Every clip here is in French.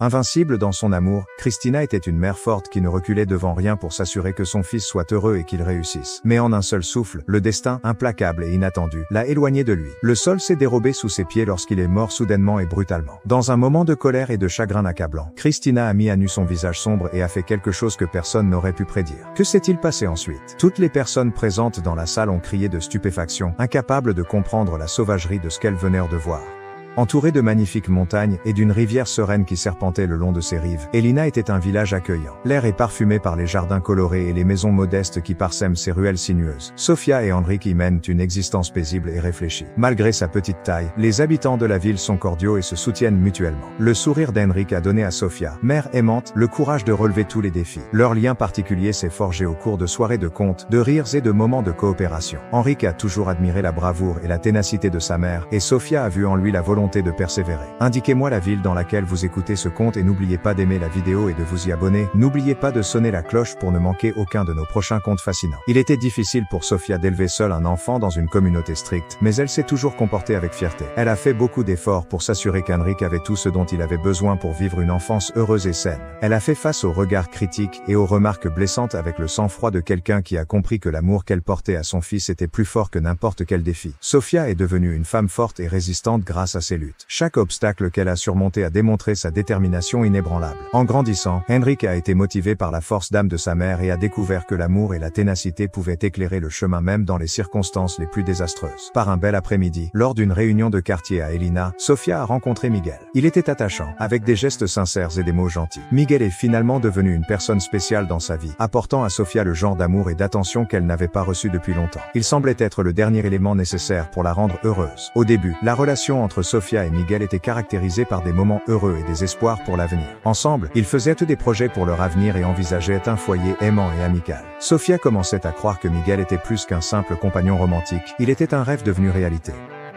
Invincible dans son amour, Cristina était une mère forte qui ne reculait devant rien pour s'assurer que son fils soit heureux et qu'il réussisse. Mais en un seul souffle, le destin, implacable et inattendu, l'a éloigné de lui. Le sol s'est dérobé sous ses pieds lorsqu'il est mort soudainement et brutalement. Dans un moment de colère et de chagrin accablant, Cristina a mis à nu son visage sombre et a fait quelque chose que personne n'aurait pu prédire. Que s'est-il passé ensuite? Toutes les personnes présentes dans la salle ont crié de stupéfaction, incapables de comprendre la sauvagerie de ce qu'elles venaient de voir. Entourée de magnifiques montagnes et d'une rivière sereine qui serpentait le long de ses rives, Elina était un village accueillant. L'air est parfumé par les jardins colorés et les maisons modestes qui parsèment ses ruelles sinueuses. Sofia et Henrik y mènent une existence paisible et réfléchie. Malgré sa petite taille, les habitants de la ville sont cordiaux et se soutiennent mutuellement. Le sourire d'Henrik a donné à Sofia, mère aimante, le courage de relever tous les défis. Leur lien particulier s'est forgé au cours de soirées de contes, de rires et de moments de coopération. Henrik a toujours admiré la bravoure et la ténacité de sa mère, et Sofia a vu en lui la volonté de persévérer. Indiquez-moi la ville dans laquelle vous écoutez ce conte et n'oubliez pas d'aimer la vidéo et de vous y abonner. N'oubliez pas de sonner la cloche pour ne manquer aucun de nos prochains contes fascinants. Il était difficile pour Sofia d'élever seule un enfant dans une communauté stricte, mais elle s'est toujours comportée avec fierté. Elle a fait beaucoup d'efforts pour s'assurer qu'Henrik avait tout ce dont il avait besoin pour vivre une enfance heureuse et saine. Elle a fait face aux regards critiques et aux remarques blessantes avec le sang-froid de quelqu'un qui a compris que l'amour qu'elle portait à son fils était plus fort que n'importe quel défi. Sofia est devenue une femme forte et résistante grâce à ses luttes. Chaque obstacle qu'elle a surmonté a démontré sa détermination inébranlable. En grandissant, Henrik a été motivé par la force d'âme de sa mère et a découvert que l'amour et la ténacité pouvaient éclairer le chemin même dans les circonstances les plus désastreuses. Par un bel après-midi, lors d'une réunion de quartier à Elina, Sofia a rencontré Miguel. Il était attachant, avec des gestes sincères et des mots gentils. Miguel est finalement devenu une personne spéciale dans sa vie, apportant à Sofia le genre d'amour et d'attention qu'elle n'avait pas reçu depuis longtemps. Il semblait être le dernier élément nécessaire pour la rendre heureuse. Au début, la relation entre Sofia et Miguel était caractérisée par des moments heureux et des espoirs pour l'avenir. Ensemble, ils faisaient des projets pour leur avenir et envisageaient un foyer aimant et amical. Sofia commençait à croire que Miguel était plus qu'un simple compagnon romantique, il était un rêve devenu réalité.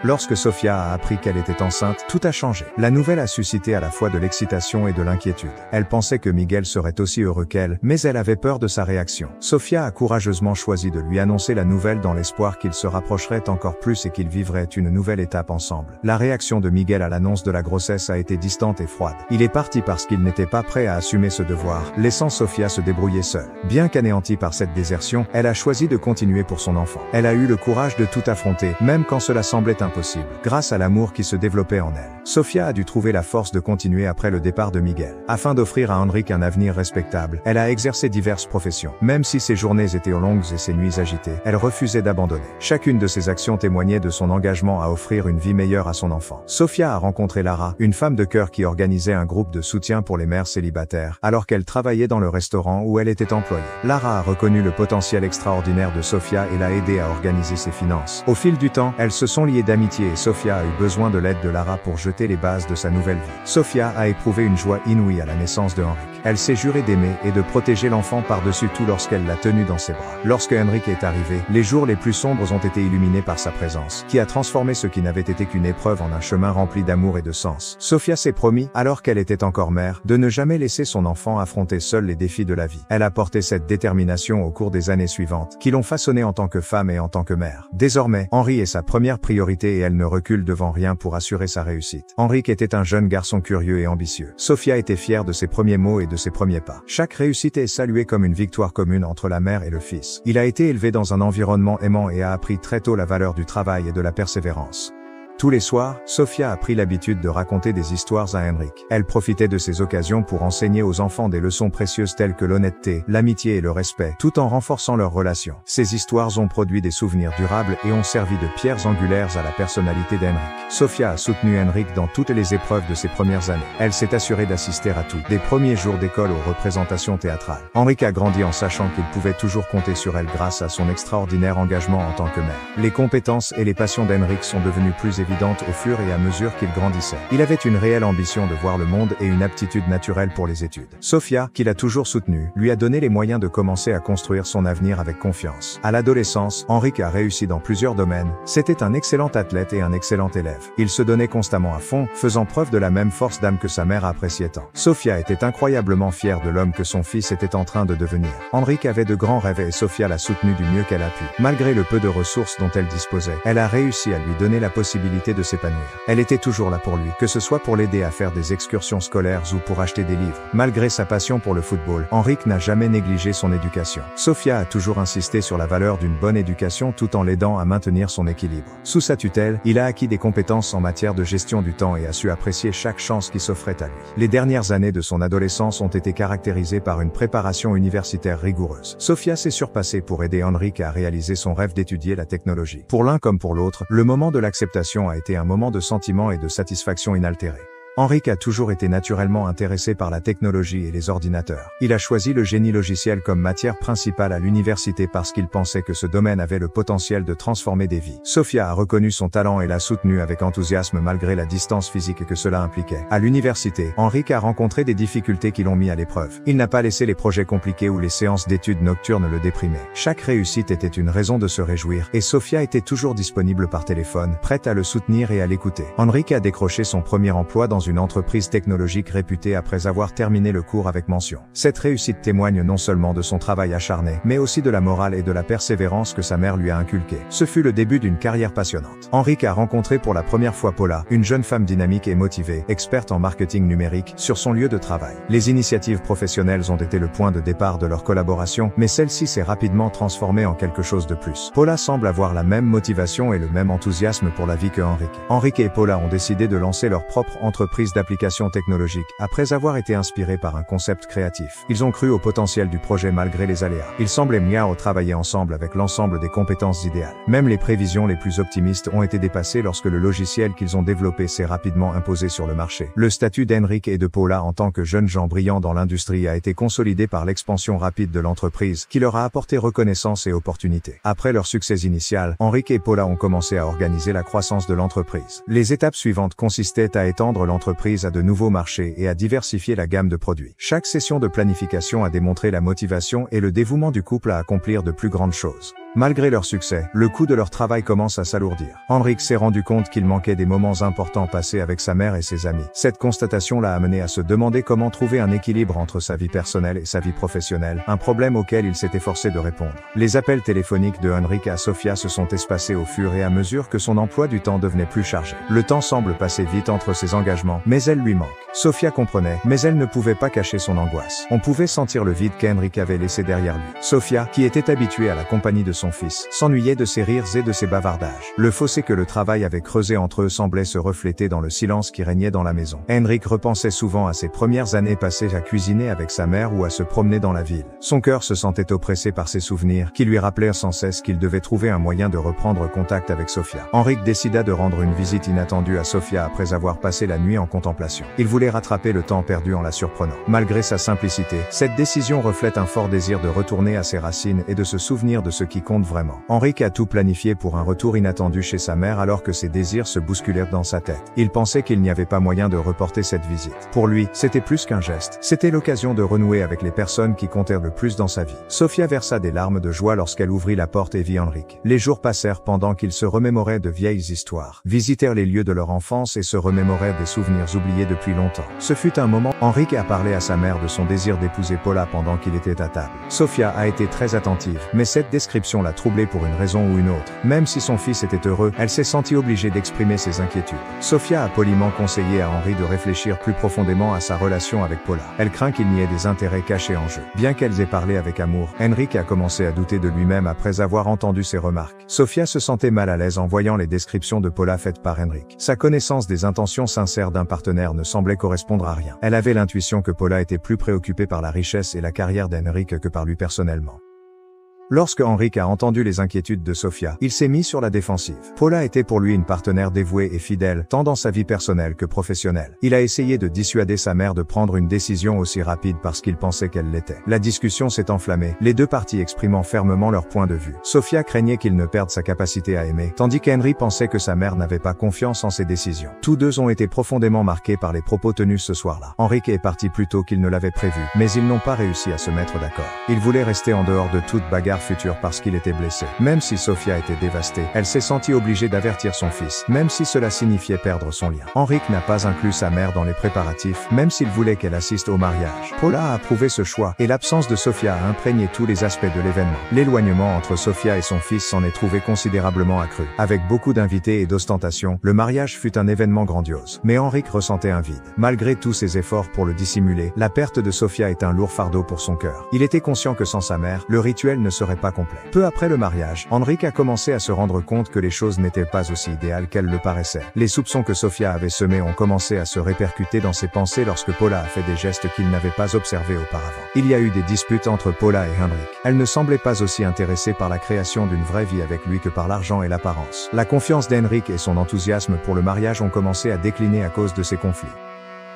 Lorsque Sofia a appris qu'elle était enceinte, tout a changé. La nouvelle a suscité à la fois de l'excitation et de l'inquiétude. Elle pensait que Miguel serait aussi heureux qu'elle, mais elle avait peur de sa réaction. Sofia a courageusement choisi de lui annoncer la nouvelle dans l'espoir qu'ils se rapprocheraient encore plus et qu'ils vivraient une nouvelle étape ensemble. La réaction de Miguel à l'annonce de la grossesse a été distante et froide. Il est parti parce qu'il n'était pas prêt à assumer ce devoir, laissant Sofia se débrouiller seule. Bien qu'anéantie par cette désertion, elle a choisi de continuer pour son enfant. Elle a eu le courage de tout affronter, même quand cela semblait impossible, grâce à l'amour qui se développait en elle. Sofia a dû trouver la force de continuer après le départ de Miguel. Afin d'offrir à Henrik un avenir respectable, elle a exercé diverses professions. Même si ses journées étaient longues et ses nuits agitées, elle refusait d'abandonner. Chacune de ses actions témoignait de son engagement à offrir une vie meilleure à son enfant. Sofia a rencontré Lara, une femme de cœur qui organisait un groupe de soutien pour les mères célibataires, alors qu'elle travaillait dans le restaurant où elle était employée. Lara a reconnu le potentiel extraordinaire de Sofia et l'a aidée à organiser ses finances. Au fil du temps, elles se sont liées d'amitié et Sofia a eu besoin de l'aide de Lara pour jeter les bases de sa nouvelle vie. Sofia a éprouvé une joie inouïe à la naissance de Henrik. Elle s'est jurée d'aimer et de protéger l'enfant par-dessus tout lorsqu'elle l'a tenu dans ses bras. Lorsque Henrik est arrivé, les jours les plus sombres ont été illuminés par sa présence, qui a transformé ce qui n'avait été qu'une épreuve en un chemin rempli d'amour et de sens. Sofia s'est promis, alors qu'elle était encore mère, de ne jamais laisser son enfant affronter seule les défis de la vie. Elle a porté cette détermination au cours des années suivantes, qui l'ont façonnée en tant que femme et en tant que mère. Désormais, Henri est sa première priorité et elle ne recule devant rien pour assurer sa réussite. Henrik était un jeune garçon curieux et ambitieux. Sofia était fière de ses premiers mots et de ses premiers pas. Chaque réussite est saluée comme une victoire commune entre la mère et le fils. Il a été élevé dans un environnement aimant et a appris très tôt la valeur du travail et de la persévérance. Tous les soirs, Sofia a pris l'habitude de raconter des histoires à Henrik. Elle profitait de ces occasions pour enseigner aux enfants des leçons précieuses telles que l'honnêteté, l'amitié et le respect, tout en renforçant leurs relations. Ces histoires ont produit des souvenirs durables et ont servi de pierres angulaires à la personnalité d'Henrik. Sofia a soutenu Henrik dans toutes les épreuves de ses premières années. Elle s'est assurée d'assister à tout, des premiers jours d'école aux représentations théâtrales. Henrik a grandi en sachant qu'il pouvait toujours compter sur elle grâce à son extraordinaire engagement en tant que mère. Les compétences et les passions d'Henrik sont devenues plus évidentes au fur et à mesure qu'il grandissait. Il avait une réelle ambition de voir le monde et une aptitude naturelle pour les études. Sofia, qui l'a toujours soutenu, lui a donné les moyens de commencer à construire son avenir avec confiance. À l'adolescence, Henrik a réussi dans plusieurs domaines. C'était un excellent athlète et un excellent élève. Il se donnait constamment à fond, faisant preuve de la même force d'âme que sa mère appréciait tant. Sofia était incroyablement fière de l'homme que son fils était en train de devenir. Henrik avait de grands rêves et Sofia l'a soutenu du mieux qu'elle a pu. Malgré le peu de ressources dont elle disposait, elle a réussi à lui donner la possibilité possibilité de s'épanouir. Elle était toujours là pour lui, que ce soit pour l'aider à faire des excursions scolaires ou pour acheter des livres. Malgré sa passion pour le football, Henrik n'a jamais négligé son éducation. Sofia a toujours insisté sur la valeur d'une bonne éducation tout en l'aidant à maintenir son équilibre. Sous sa tutelle, il a acquis des compétences en matière de gestion du temps et a su apprécier chaque chance qui s'offrait à lui. Les dernières années de son adolescence ont été caractérisées par une préparation universitaire rigoureuse. Sofia s'est surpassée pour aider Henrik à réaliser son rêve d'étudier la technologie. Pour l'un comme pour l'autre, le moment de l'acceptation a été un moment de sentiment et de satisfaction inaltéré. Henrik a toujours été naturellement intéressé par la technologie et les ordinateurs. Il a choisi le génie logiciel comme matière principale à l'université parce qu'il pensait que ce domaine avait le potentiel de transformer des vies. Sofia a reconnu son talent et l'a soutenu avec enthousiasme malgré la distance physique que cela impliquait. À l'université, Henrik a rencontré des difficultés qui l'ont mis à l'épreuve. Il n'a pas laissé les projets compliqués ou les séances d'études nocturnes le déprimer. Chaque réussite était une raison de se réjouir et Sofia était toujours disponible par téléphone, prête à le soutenir et à l'écouter. Henrik a décroché son premier emploi dans une entreprise technologique réputée après avoir terminé le cours avec mention. Cette réussite témoigne non seulement de son travail acharné, mais aussi de la morale et de la persévérance que sa mère lui a inculquée. Ce fut le début d'une carrière passionnante. Henrik a rencontré pour la première fois Paula, une jeune femme dynamique et motivée, experte en marketing numérique, sur son lieu de travail. Les initiatives professionnelles ont été le point de départ de leur collaboration, mais celle-ci s'est rapidement transformée en quelque chose de plus. Paula semble avoir la même motivation et le même enthousiasme pour la vie que Henrik. Henrik et Paula ont décidé de lancer leur propre entreprise d'applications technologiques, après avoir été inspirés par un concept créatif. Ils ont cru au potentiel du projet malgré les aléas. Ils semblaient mieux travailler ensemble avec l'ensemble des compétences idéales. Même les prévisions les plus optimistes ont été dépassées lorsque le logiciel qu'ils ont développé s'est rapidement imposé sur le marché. Le statut d'Henrik et de Paula en tant que jeunes gens brillants dans l'industrie a été consolidé par l'expansion rapide de l'entreprise, qui leur a apporté reconnaissance et opportunités. Après leur succès initial, Henrik et Paula ont commencé à organiser la croissance de l'entreprise. Les étapes suivantes consistaient à étendre l'entreprise à de nouveaux marchés et à diversifier la gamme de produits. Chaque session de planification a démontré la motivation et le dévouement du couple à accomplir de plus grandes choses. Malgré leur succès, le coût de leur travail commence à s'alourdir. Henrik s'est rendu compte qu'il manquait des moments importants passés avec sa mère et ses amis. Cette constatation l'a amené à se demander comment trouver un équilibre entre sa vie personnelle et sa vie professionnelle, un problème auquel il s'est efforcé de répondre. Les appels téléphoniques de Henrik à Sofia se sont espacés au fur et à mesure que son emploi du temps devenait plus chargé. Le temps semble passer vite entre ses engagements, mais elle lui manque. Sofia comprenait, mais elle ne pouvait pas cacher son angoisse. On pouvait sentir le vide qu'Henrik avait laissé derrière lui. Sofia, qui était habituée à la compagnie de son fils, s'ennuyait de ses rires et de ses bavardages. Le fossé que le travail avait creusé entre eux semblait se refléter dans le silence qui régnait dans la maison. Henrik repensait souvent à ses premières années passées à cuisiner avec sa mère ou à se promener dans la ville. Son cœur se sentait oppressé par ces souvenirs, qui lui rappelaient sans cesse qu'il devait trouver un moyen de reprendre contact avec Sofia. Henrik décida de rendre une visite inattendue à Sofia après avoir passé la nuit en contemplation. Il voulait rattraper le temps perdu en la surprenant. Malgré sa simplicité, cette décision reflète un fort désir de retourner à ses racines et de se souvenir de ce qui compte vraiment. Henrik a tout planifié pour un retour inattendu chez sa mère alors que ses désirs se bousculèrent dans sa tête. Il pensait qu'il n'y avait pas moyen de reporter cette visite. Pour lui, c'était plus qu'un geste. C'était l'occasion de renouer avec les personnes qui comptèrent le plus dans sa vie. Sofia versa des larmes de joie lorsqu'elle ouvrit la porte et vit Henrik. Les jours passèrent pendant qu'ils se remémoraient de vieilles histoires, visitèrent les lieux de leur enfance et se remémorèrent des souvenirs oubliés depuis longtemps. Ce fut un moment, Henrik a parlé à sa mère de son désir d'épouser Paula pendant qu'il était à table. Sofia a été très attentive, mais cette description l'a troublée pour une raison ou une autre. Même si son fils était heureux, elle s'est sentie obligée d'exprimer ses inquiétudes. Sofia a poliment conseillé à Henri de réfléchir plus profondément à sa relation avec Paula. Elle craint qu'il n'y ait des intérêts cachés en jeu. Bien qu'elles aient parlé avec amour, Henrik a commencé à douter de lui-même après avoir entendu ses remarques. Sofia se sentait mal à l'aise en voyant les descriptions de Paula faites par Henrik. Sa connaissance des intentions sincères d'un partenaire ne semblait correspondre à rien. Elle avait l'intuition que Paula était plus préoccupée par la richesse et la carrière d'Henrik que par lui personnellement. Lorsque Henrik a entendu les inquiétudes de Sofia, il s'est mis sur la défensive. Paula était pour lui une partenaire dévouée et fidèle, tant dans sa vie personnelle que professionnelle. Il a essayé de dissuader sa mère de prendre une décision aussi rapide parce qu'il pensait qu'elle l'était. La discussion s'est enflammée, les deux parties exprimant fermement leur point de vue. Sofia craignait qu'il ne perde sa capacité à aimer, tandis qu'Henri pensait que sa mère n'avait pas confiance en ses décisions. Tous deux ont été profondément marqués par les propos tenus ce soir-là. Henrik est parti plus tôt qu'il ne l'avait prévu, mais ils n'ont pas réussi à se mettre d'accord. Il voulait rester en dehors de toute bagarre mère future parce qu'il était blessé. Même si Sofia était dévastée, elle s'est sentie obligée d'avertir son fils, même si cela signifiait perdre son lien. Henrik n'a pas inclus sa mère dans les préparatifs, même s'il voulait qu'elle assiste au mariage. Paula a approuvé ce choix, et l'absence de Sofia a imprégné tous les aspects de l'événement. L'éloignement entre Sofia et son fils s'en est trouvé considérablement accru. Avec beaucoup d'invités et d'ostentation, le mariage fut un événement grandiose. Mais Henrik ressentait un vide. Malgré tous ses efforts pour le dissimuler, la perte de Sofia est un lourd fardeau pour son cœur. Il était conscient que sans sa mère, le rituel ne serait pas complet. Peu après le mariage, Henrik a commencé à se rendre compte que les choses n'étaient pas aussi idéales qu'elles le paraissaient. Les soupçons que Sofia avait semés ont commencé à se répercuter dans ses pensées lorsque Paula a fait des gestes qu'il n'avait pas observés auparavant. Il y a eu des disputes entre Paula et Henrik. Elle ne semblait pas aussi intéressée par la création d'une vraie vie avec lui que par l'argent et l'apparence. La confiance d'Henrik et son enthousiasme pour le mariage ont commencé à décliner à cause de ces conflits.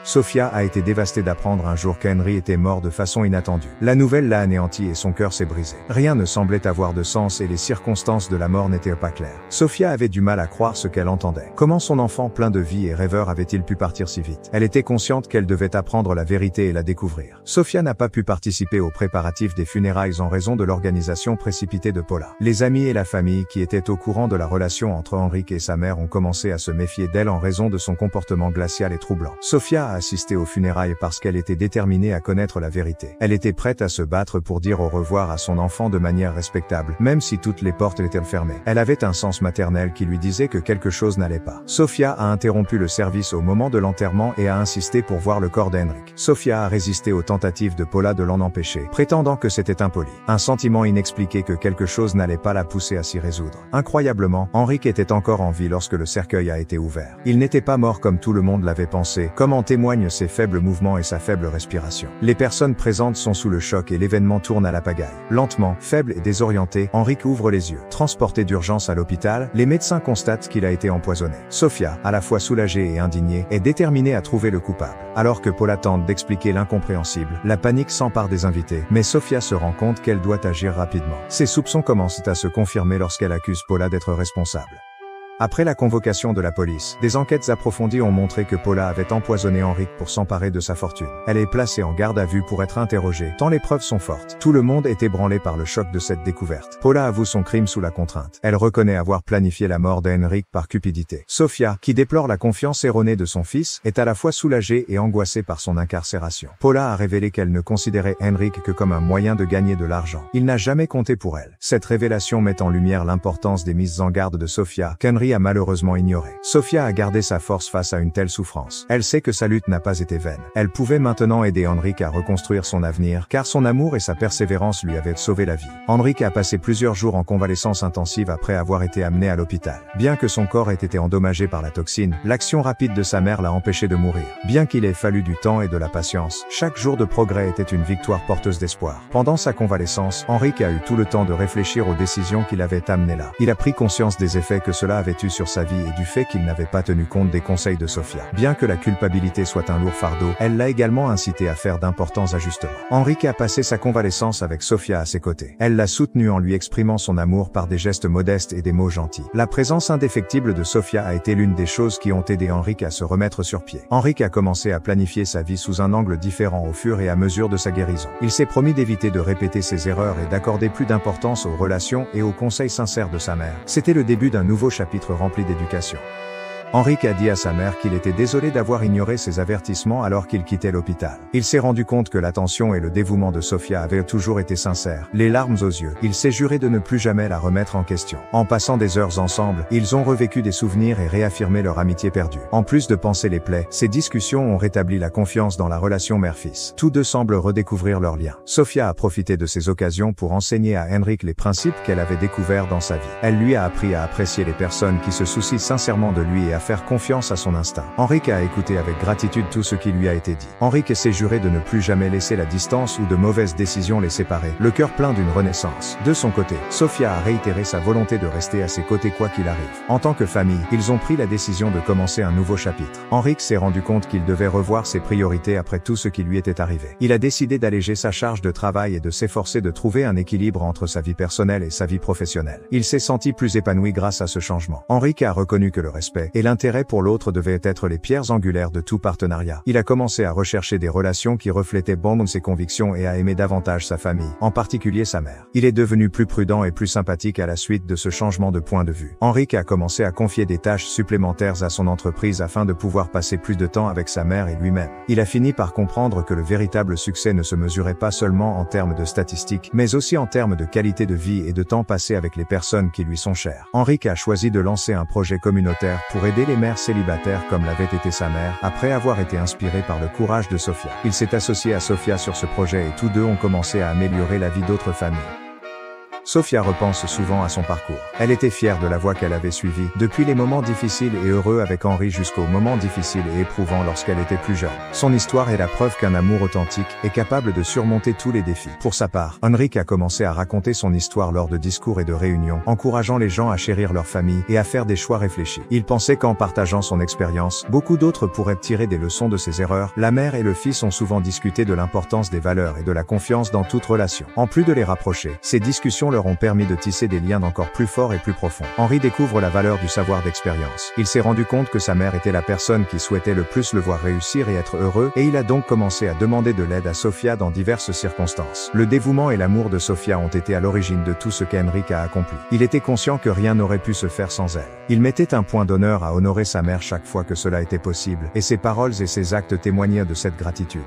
Sofia a été dévastée d'apprendre un jour qu'Henry était mort de façon inattendue. La nouvelle l'a anéanti et son cœur s'est brisé. Rien ne semblait avoir de sens et les circonstances de la mort n'étaient pas claires. Sofia avait du mal à croire ce qu'elle entendait. Comment son enfant plein de vie et rêveur avait-il pu partir si vite? Elle était consciente qu'elle devait apprendre la vérité et la découvrir. Sofia n'a pas pu participer aux préparatifs des funérailles en raison de l'organisation précipitée de Paula. Les amis et la famille qui étaient au courant de la relation entre Henrik et sa mère ont commencé à se méfier d'elle en raison de son comportement glacial et troublant. Sofia a assisté aux funérailles parce qu'elle était déterminée à connaître la vérité. Elle était prête à se battre pour dire au revoir à son enfant de manière respectable, même si toutes les portes étaient fermées. Elle avait un sens maternel qui lui disait que quelque chose n'allait pas. Sofia a interrompu le service au moment de l'enterrement et a insisté pour voir le corps d'Henrik. Sofia a résisté aux tentatives de Paula de l'en empêcher, prétendant que c'était impoli. Un sentiment inexpliqué que quelque chose n'allait pas la pousser à s'y résoudre. Incroyablement, Henrik était encore en vie lorsque le cercueil a été ouvert. Il n'était pas mort comme tout le monde l'avait pensé, comme en témoignent ses faibles mouvements et sa faible respiration. Les personnes présentes sont sous le choc et l'événement tourne à la pagaille. Lentement, faible et désorienté, Henrik ouvre les yeux. Transporté d'urgence à l'hôpital, les médecins constatent qu'il a été empoisonné. Sofia, à la fois soulagée et indignée, est déterminée à trouver le coupable. Alors que Paula tente d'expliquer l'incompréhensible, la panique s'empare des invités, mais Sofia se rend compte qu'elle doit agir rapidement. Ses soupçons commencent à se confirmer lorsqu'elle accuse Paula d'être responsable. Après la convocation de la police, des enquêtes approfondies ont montré que Paula avait empoisonné Henrik pour s'emparer de sa fortune. Elle est placée en garde à vue pour être interrogée, tant les preuves sont fortes. Tout le monde est ébranlé par le choc de cette découverte. Paula avoue son crime sous la contrainte. Elle reconnaît avoir planifié la mort d'Henrik par cupidité. Sofia, qui déplore la confiance erronée de son fils, est à la fois soulagée et angoissée par son incarcération. Paula a révélé qu'elle ne considérait Henrik que comme un moyen de gagner de l'argent. Il n'a jamais compté pour elle. Cette révélation met en lumière l'importance des mises en garde de Sofia, qu'Henry a malheureusement ignoré. Sofia a gardé sa force face à une telle souffrance. Elle sait que sa lutte n'a pas été vaine. Elle pouvait maintenant aider Henrik à reconstruire son avenir, car son amour et sa persévérance lui avaient sauvé la vie. Henrik a passé plusieurs jours en convalescence intensive après avoir été amené à l'hôpital. Bien que son corps ait été endommagé par la toxine, l'action rapide de sa mère l'a empêché de mourir. Bien qu'il ait fallu du temps et de la patience, chaque jour de progrès était une victoire porteuse d'espoir. Pendant sa convalescence, Henrik a eu tout le temps de réfléchir aux décisions qui l'avaient amené là. Il a pris conscience des effets que cela avait eu sur sa vie et du fait qu'il n'avait pas tenu compte des conseils de Sofia. Bien que la culpabilité soit un lourd fardeau, elle l'a également incité à faire d'importants ajustements. Henrik a passé sa convalescence avec Sofia à ses côtés. Elle l'a soutenu en lui exprimant son amour par des gestes modestes et des mots gentils. La présence indéfectible de Sofia a été l'une des choses qui ont aidé Henrik à se remettre sur pied. Henrik a commencé à planifier sa vie sous un angle différent au fur et à mesure de sa guérison. Il s'est promis d'éviter de répéter ses erreurs et d'accorder plus d'importance aux relations et aux conseils sincères de sa mère. C'était le début d'un nouveau chapitre rempli d'éducation. Henrik a dit à sa mère qu'il était désolé d'avoir ignoré ses avertissements alors qu'il quittait l'hôpital. Il s'est rendu compte que l'attention et le dévouement de Sofia avaient toujours été sincères, les larmes aux yeux. Il s'est juré de ne plus jamais la remettre en question. En passant des heures ensemble, ils ont revécu des souvenirs et réaffirmé leur amitié perdue. En plus de panser les plaies, ces discussions ont rétabli la confiance dans la relation mère-fils. Tous deux semblent redécouvrir leur lien. Sofia a profité de ces occasions pour enseigner à Henrik les principes qu'elle avait découverts dans sa vie. Elle lui a appris à apprécier les personnes qui se soucient sincèrement de lui et à faire confiance à son instinct. Henrik a écouté avec gratitude tout ce qui lui a été dit. Henrik s'est juré de ne plus jamais laisser la distance ou de mauvaises décisions les séparer, le cœur plein d'une renaissance. De son côté, Sofia a réitéré sa volonté de rester à ses côtés quoi qu'il arrive. En tant que famille, ils ont pris la décision de commencer un nouveau chapitre. Henrik s'est rendu compte qu'il devait revoir ses priorités après tout ce qui lui était arrivé. Il a décidé d'alléger sa charge de travail et de s'efforcer de trouver un équilibre entre sa vie personnelle et sa vie professionnelle. Il s'est senti plus épanoui grâce à ce changement. Henrik a reconnu que le respect et l'intérêt pour l'autre devait être les pierres angulaires de tout partenariat. Il a commencé à rechercher des relations qui reflétaient bon ses convictions et à aimer davantage sa famille, en particulier sa mère. Il est devenu plus prudent et plus sympathique à la suite de ce changement de point de vue. Henrik a commencé à confier des tâches supplémentaires à son entreprise afin de pouvoir passer plus de temps avec sa mère et lui-même. Il a fini par comprendre que le véritable succès ne se mesurait pas seulement en termes de statistiques, mais aussi en termes de qualité de vie et de temps passé avec les personnes qui lui sont chères. Henrik a choisi de lancer un projet communautaire pour aider les mères célibataires comme l'avait été sa mère, après avoir été inspiré par le courage de Sofia. Il s'est associé à Sofia sur ce projet et tous deux ont commencé à améliorer la vie d'autres familles. Sofia repense souvent à son parcours. Elle était fière de la voie qu'elle avait suivie, depuis les moments difficiles et heureux avec Henri jusqu'aux moments difficiles et éprouvants lorsqu'elle était plus jeune. Son histoire est la preuve qu'un amour authentique est capable de surmonter tous les défis. Pour sa part, Henrik a commencé à raconter son histoire lors de discours et de réunions, encourageant les gens à chérir leur famille et à faire des choix réfléchis. Il pensait qu'en partageant son expérience, beaucoup d'autres pourraient tirer des leçons de ses erreurs. La mère et le fils ont souvent discuté de l'importance des valeurs et de la confiance dans toute relation. En plus de les rapprocher, ces discussions leur ont permis de tisser des liens encore plus forts et plus profonds. Henri découvre la valeur du savoir d'expérience. Il s'est rendu compte que sa mère était la personne qui souhaitait le plus le voir réussir et être heureux, et il a donc commencé à demander de l'aide à Sofia dans diverses circonstances. Le dévouement et l'amour de Sofia ont été à l'origine de tout ce qu'Henrik a accompli. Il était conscient que rien n'aurait pu se faire sans elle. Il mettait un point d'honneur à honorer sa mère chaque fois que cela était possible, et ses paroles et ses actes témoignaient de cette gratitude.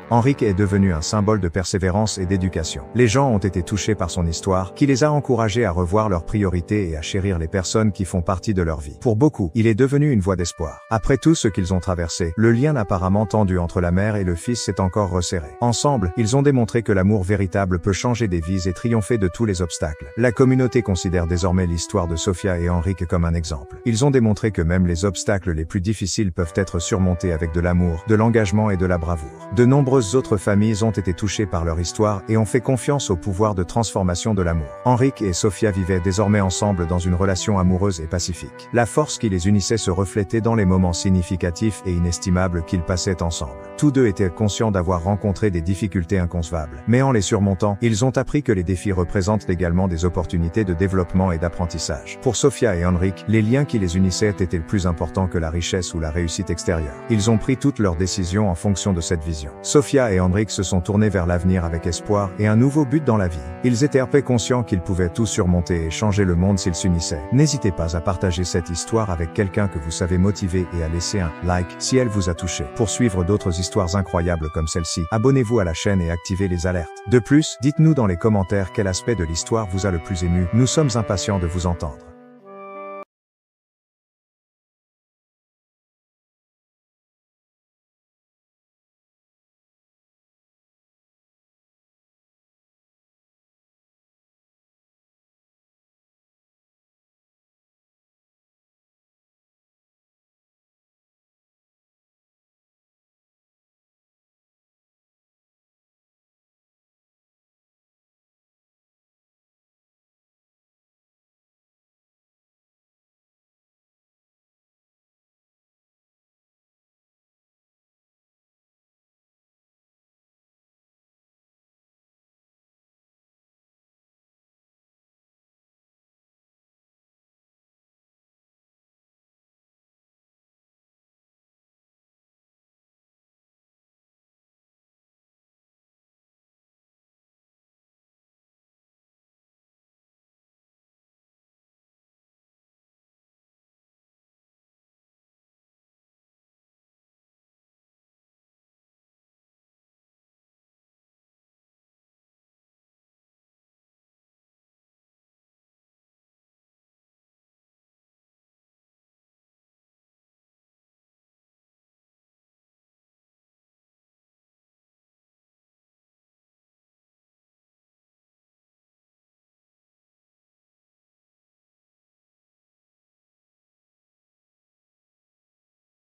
Henrik est devenu un symbole de persévérance et d'éducation. Les gens ont été touchés par son histoire, qui les a encouragés à revoir leurs priorités et à chérir les personnes qui font partie de leur vie. Pour beaucoup, il est devenu une voie d'espoir. Après tout ce qu'ils ont traversé, le lien apparemment tendu entre la mère et le fils s'est encore resserré. Ensemble, ils ont démontré que l'amour véritable peut changer des vies et triompher de tous les obstacles. La communauté considère désormais l'histoire de Sofia et Henrik comme un exemple. Ils ont démontré que même les obstacles les plus difficiles peuvent être surmontés avec de l'amour, de l'engagement et de la bravoure. De nombreuses autres familles ont été touchées par leur histoire et ont fait confiance au pouvoir de transformation de l'amour. Henrik et Sofia vivaient désormais ensemble dans une relation amoureuse et pacifique. La force qui les unissait se reflétait dans les moments significatifs et inestimables qu'ils passaient ensemble. Tous deux étaient conscients d'avoir rencontré des difficultés inconcevables, mais en les surmontant, ils ont appris que les défis représentent également des opportunités de développement et d'apprentissage. Pour Sofia et Henrik, les liens qui les unissaient étaient plus importants que la richesse ou la réussite extérieure. Ils ont pris toutes leurs décisions en fonction de cette vision. Sofia et Henrik se sont tournés vers l'avenir avec espoir et un nouveau but dans la vie. Ils étaient conscients qu'ils pouvaient tout surmonter et changer le monde s'ils s'unissaient. N'hésitez pas à partager cette histoire avec quelqu'un que vous savez motiver et à laisser un like si elle vous a touché. Pour suivre d'autres histoires incroyables comme celle-ci, abonnez-vous à la chaîne et activez les alertes. De plus, dites-nous dans les commentaires quel aspect de l'histoire vous a le plus ému. Nous sommes impatients de vous entendre.